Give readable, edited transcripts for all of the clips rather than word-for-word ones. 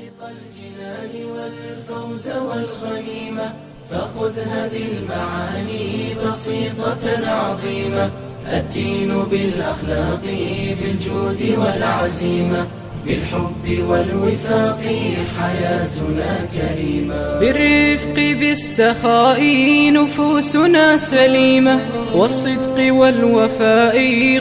عاشق الجنان والفوز والغنيمة، فخذ هذه المعاني بسيطة عظيمة. الدين بالأخلاق بالجود والعزيمة، بالحب والوفاق حياتنا كريمة. بالرفق بالسخاء نفوسنا سليمة، والصدق والوفاء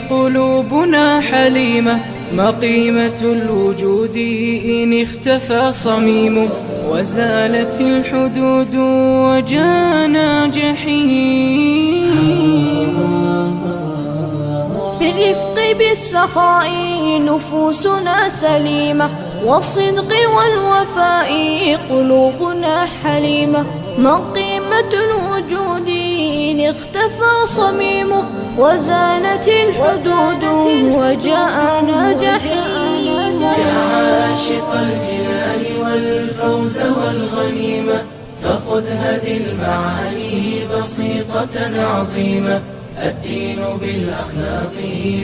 قلوبنا حليمة. ما قيمة الوجود إن اختفى صميمه، وزالت الحدود وجانا جحيم. بالرفق بالسخاء نفوسنا سليمة، والصدق والوفاء قلوبنا حليمة. ما قيمة الوجود إن اختفى صميمه، وزالت الحدود وجاءنا جحيم. يا عاشق الجنان والفوز والغنيمة، فخذ هذه المعاني بسيطة عظيمة. الدين بالأخلاق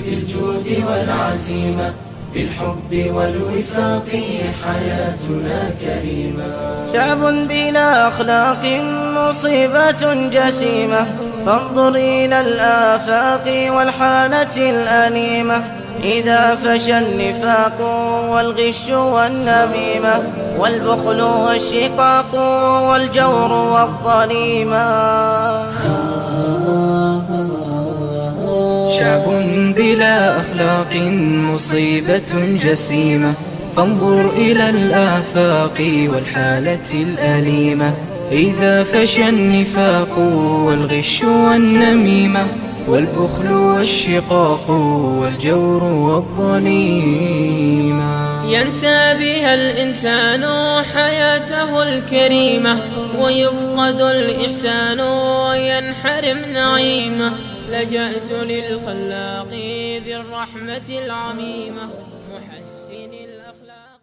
بالجود والعزيمة، بالحب والوفاق حياتنا كريمة. شعب بلا أخلاق مصيبة جسيمة، فانظر إلى الآفاق والحالة الأليمة. إذا فشى النفاق والغش والنميمة، والبخل والشقاق والجور والظليمة. شعب بلا أخلاق مصيبة جسيمة، فانظر إلى الآفاق والحالة الأليمة. إذا فشى النفاق والغش والنميمة، والبخل والشقاق والجور والظليمة. ينسى بها الإنسان حياته الكريمة، ويفقد الإحسان وينحرم نعيمه. لجأت للخلاق ذي الرحمة العميمة، محسن الأخلاق.